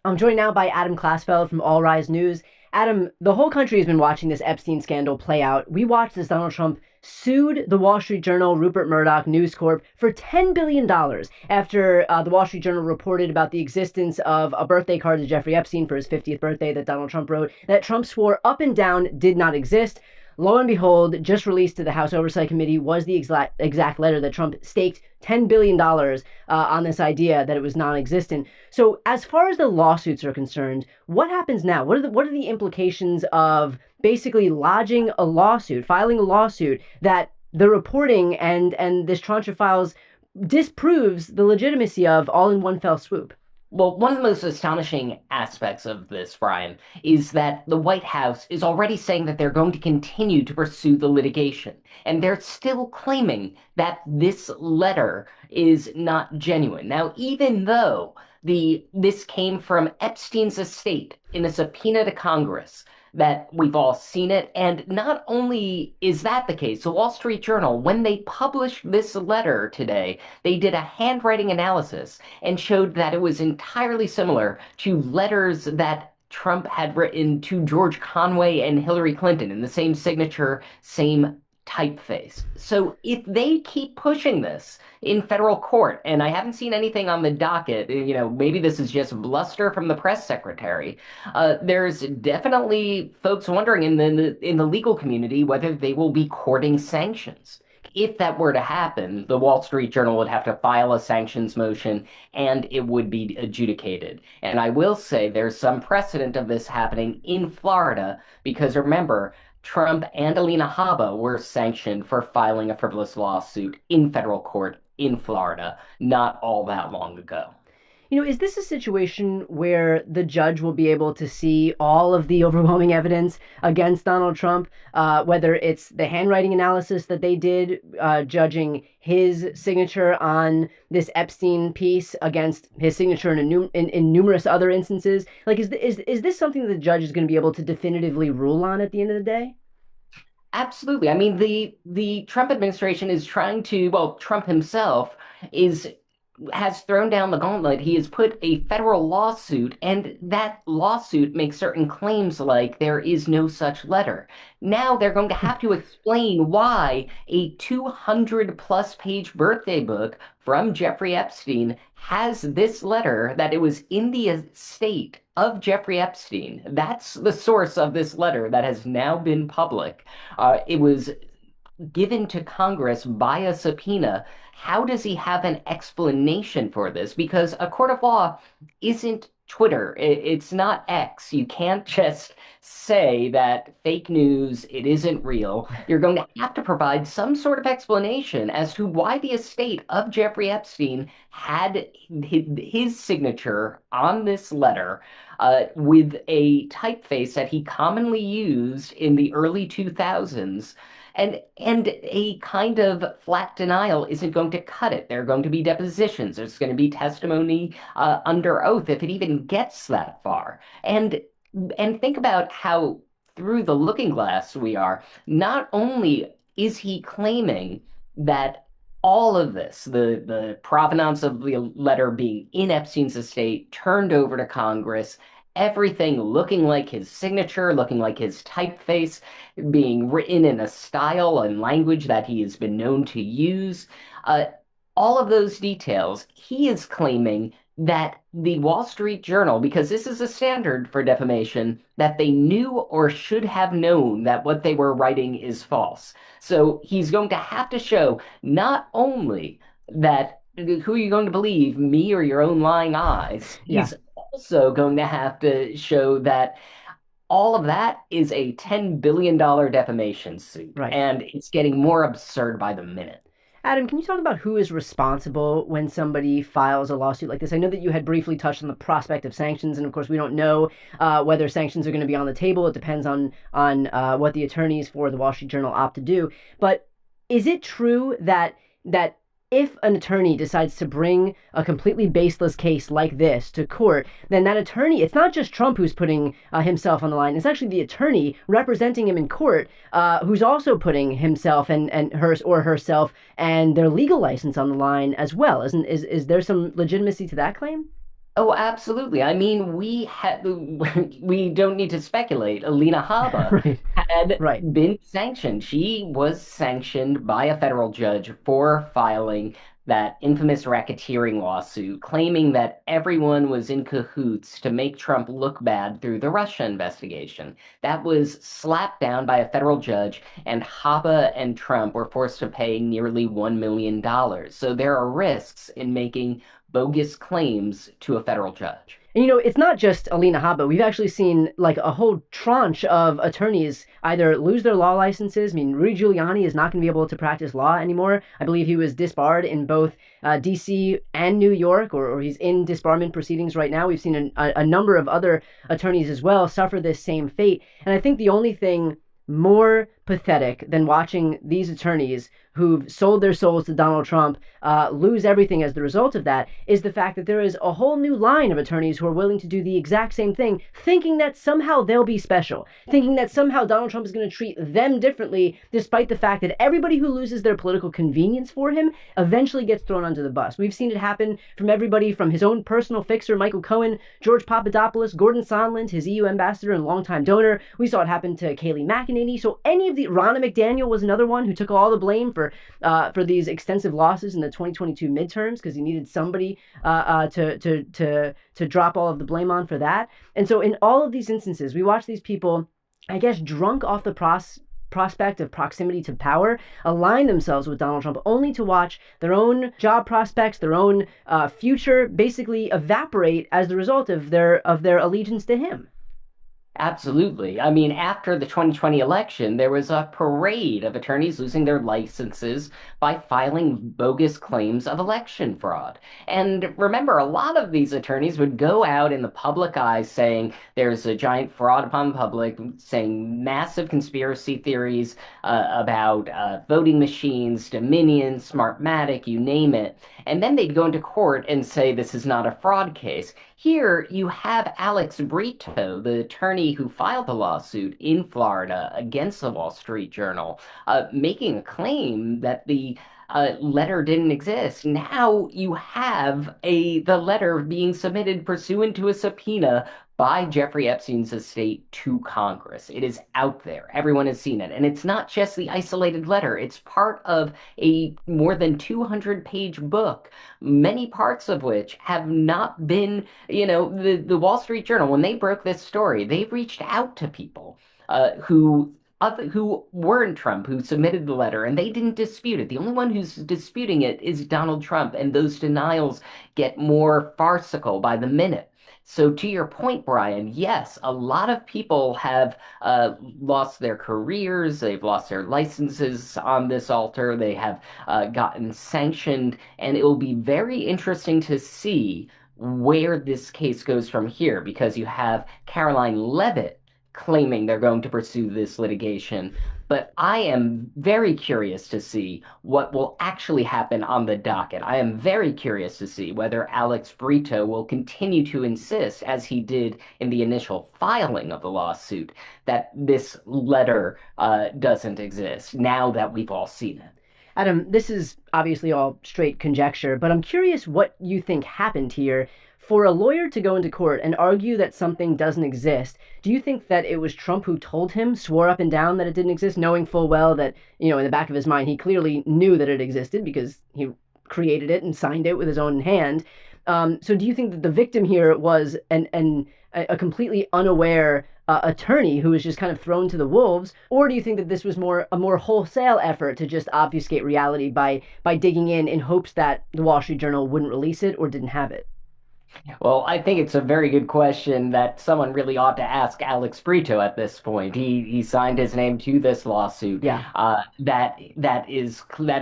I'm joined now by Adam Klasfeld from All Rise News. Adam, the whole country has been watching this Epstein scandal play out. We watched as Donald Trump sued the Wall Street Journal, Rupert Murdoch, News Corp for $10 billion after the Wall Street Journal reported about the existence of a birthday card to Jeffrey Epstein for his 50th birthday that Donald Trump wrote that Trump swore up and down did not exist. Lo and behold, just released to the House Oversight Committee was the exact letter that Trump staked $10 billion on this idea that it was non-existent. So as far as the lawsuits are concerned, what happens now? What are the implications of basically lodging a lawsuit, filing a lawsuit that the reporting and this tranche of files disproves the legitimacy of all in one fell swoop? Well, one of the most astonishing aspects of this, Brian, is that the White House is already saying that they're going to continue to pursue the litigation. And they're still claiming that this letter is not genuine. Now, even though this came from Epstein's estate in a subpoena to Congress, that we've all seen it. And not only is that the case, the Wall Street Journal, when they published this letter today, they did a handwriting analysis and showed that it was entirely similar to letters that Trump had written to George Conway and Hillary Clinton in the same signature, same typeface. So if they keep pushing this in federal court, and I haven't seen anything on the docket, maybe this is just bluster from the press secretary. There's definitely folks wondering in the legal community whether they will be courting sanctions. If that were to happen, the Wall Street Journal would have to file a sanctions motion and it would be adjudicated. And I will say there's some precedent of this happening in Florida because remember, Trump and Alina Habba were sanctioned for filing a frivolous lawsuit in federal court in Florida not all that long ago. Is this a situation where the judge will be able to see all of the overwhelming evidence against Donald Trump, whether it's the handwriting analysis that they did, judging his signature on this Epstein piece against his signature in numerous other instances? Like, is this something that the judge is going to be able to definitively rule on at the end of the day? Absolutely. I mean, the Trump administration is trying to, well, Trump himself is has thrown down the gauntlet. He has put a federal lawsuit, and that lawsuit makes certain claims like there is no such letter. Now they're going to have to explain why a 200 plus page birthday book from Jeffrey Epstein has this letter that it was in the estate of Jeffrey Epstein. That's the source of this letter that has now been public. It was given to Congress by a subpoena. How does he have an explanation for this? Because a court of law isn't Twitter. It's not X. You can't just say that fake news, it isn't real. You're going to have to provide some sort of explanation as to why the estate of Jeffrey Epstein had his signature on this letter with a typeface that he commonly used in the early 2000s. And a kind of flat denial isn't going to cut it. There are going to be depositions. There's going to be testimony under oath if it even gets that far. And think about how through the looking glass we are. Not only is he claiming that all of this, the provenance of the letter being in Epstein's estate, turned over to Congress, everything looking like his signature, looking like his typeface, being written in a style and language that he has been known to use. Uh, all of those details, he is claiming that the Wall Street Journal, because this is a standard for defamation, that they knew or should have known that what they were writing is false. So he's going to have to show not only that who are you going to believe, me or your own lying eyes? Yeah, He's also going to have to show that all of that is a $10 billion defamation suit, right. and it's getting more absurd by the minute. Adam, can you talk about who is responsible when somebody files a lawsuit like this? I know that you had briefly touched on the prospect of sanctions, and of course, we don't know whether sanctions are going to be on the table. It depends on what the attorneys for the Wall Street Journal opt to do. But is it true that if an attorney decides to bring a completely baseless case like this to court, then that attorney, it's not just Trump who's putting himself on the line. It's actually the attorney representing him in court who's also putting himself and hers or herself and their legal license on the line as well. Is there some legitimacy to that claim? Oh, absolutely. I mean, we don't need to speculate. Alina Habba Right. had Right. been sanctioned. She was sanctioned by a federal judge for filing that infamous racketeering lawsuit, claiming that everyone was in cahoots to make Trump look bad through the Russia investigation. That was slapped down by a federal judge, and Habba and Trump were forced to pay nearly $1 million. So there are risks in making bogus claims to a federal judge. And it's not just Alina Habba. We've actually seen like a whole tranche of attorneys either lose their law licenses. I mean, Rudy Giuliani is not going to be able to practice law anymore. I believe he was disbarred in both D.C. and New York, or he's in disbarment proceedings right now. We've seen a number of other attorneys as well suffer this same fate. And I think the only thing more pathetic than watching these attorneys who've sold their souls to Donald Trump lose everything as the result of that is the fact that there is a whole new line of attorneys who are willing to do the exact same thing, thinking that somehow they'll be special, thinking that somehow Donald Trump is going to treat them differently, despite the fact that everybody who loses their political convenience for him eventually gets thrown under the bus. We've seen it happen from everybody from his own personal fixer, Michael Cohen, George Papadopoulos, Gordon Sondland, his EU ambassador and longtime donor. We saw it happen to Kayleigh McEnany. So any of the Ronna McDaniel was another one who took all the blame for these extensive losses in the 2022 midterms because he needed somebody to drop all of the blame on for that. And so in all of these instances, we watch these people, I guess, drunk off the prospect of proximity to power, align themselves with Donald Trump only to watch their own job prospects, their own future basically evaporate as the result of their allegiance to him. Absolutely. I mean, after the 2020 election, there was a parade of attorneys losing their licenses by filing bogus claims of election fraud. And remember, a lot of these attorneys would go out in the public eye saying there's a giant fraud upon the public, saying massive conspiracy theories about voting machines, Dominion, Smartmatic, you name it. And then they'd go into court and say this is not a fraud case. Here you have Alex Brito, the attorney who filed the lawsuit in Florida against the Wall Street Journal, making a claim that the letter didn't exist. Now you have the letter being submitted pursuant to a subpoena by Jeffrey Epstein's estate to Congress. It is out there. Everyone has seen it. And it's not just the isolated letter, it's part of a more than 200-page book, many parts of which have not been, the Wall Street Journal, when they broke this story, they reached out to people who weren't Trump, who submitted the letter, and they didn't dispute it. The only one who's disputing it is Donald Trump, and those denials get more farcical by the minute. So, to your point, Brian, yes, a lot of people have lost their careers, they've lost their licenses on this altar, they have gotten sanctioned, and it will be very interesting to see where this case goes from here because you have Caroline Levitt claiming they're going to pursue this litigation. But I am very curious to see what will actually happen on the docket. I am very curious to see whether Alex Brito will continue to insist, as he did in the initial filing of the lawsuit, that this letter doesn't exist now that we've all seen it. Adam, this is obviously all straight conjecture, but I'm curious what you think happened here. For a lawyer to go into court and argue that something doesn't exist, do you think that it was Trump who told him, swore up and down that it didn't exist, knowing full well that, in the back of his mind, he clearly knew that it existed because he created it and signed it with his own hand? So do you think that the victim here was a completely unaware attorney who was just kind of thrown to the wolves, or do you think that this was a more wholesale effort to just obfuscate reality by digging in hopes that the Wall Street Journal wouldn't release it or didn't have it? Well, I think it's a very good question that someone really ought to ask Alex Brito at this point. He signed his name to this lawsuit. Yeah. That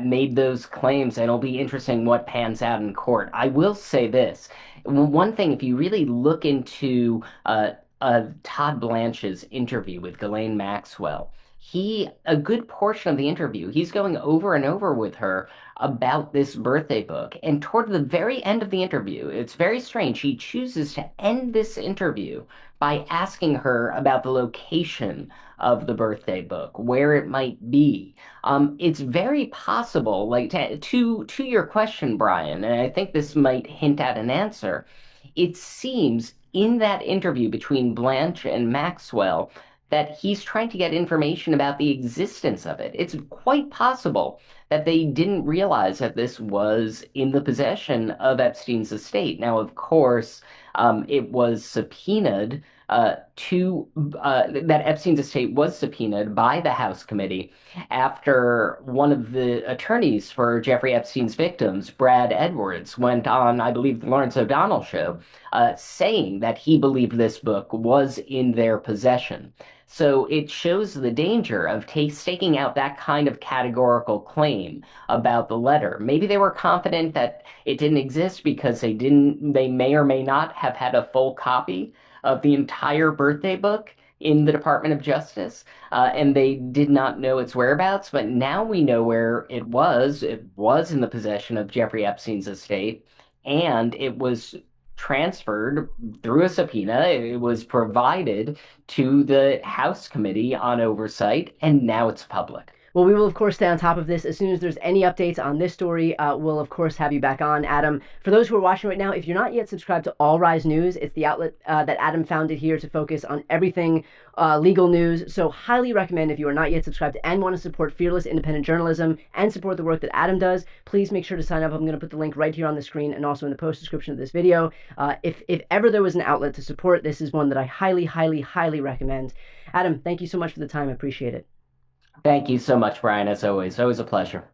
made those claims, and it'll be interesting what pans out in court. I will say this. One thing, if you really look into Todd Blanche's interview with Ghislaine Maxwell, a good portion of the interview, he's going over and over with her about this birthday book. And toward the very end of the interview, it's very strange. He chooses to end this interview by asking her about the location of the birthday book, where it might be. It's very possible, like to your question, Brian, and I think this might hint at an answer. it seems in that interview between Blanche and Maxwell that he's trying to get information about the existence of it. It's quite possible that they didn't realize that this was in the possession of Epstein's estate. Now, of course, it was subpoenaed to that Epstein's estate was subpoenaed by the House committee after one of the attorneys for Jeffrey Epstein's victims, Brad Edwards, went on, I believe, the Lawrence O'Donnell show, saying that he believed this book was in their possession. So it shows the danger of staking out that kind of categorical claim about the letter. Maybe they were confident that it didn't exist because they may or may not have had a full copy of the entire birthday book in the Department of Justice, and they did not know its whereabouts. But now we know where it was. It was in the possession of Jeffrey Epstein's estate, and it was transferred through a subpoena. It was provided to the House Committee on Oversight, and now it's public. Well, we will, of course, stay on top of this. As soon as there's any updates on this story, we'll, of course, have you back on, Adam. For those who are watching right now, if you're not yet subscribed to All Rise News, it's the outlet that Adam founded here to focus on everything legal news. So highly recommend, if you are not yet subscribed and want to support fearless independent journalism and support the work that Adam does, please make sure to sign up. I'm going to put the link right here on the screen and also in the post description of this video. If ever there was an outlet to support, this is one that I highly, highly, highly recommend. Adam, thank you so much for the time. I appreciate it. Thank you so much, Brian, as always. Always a pleasure.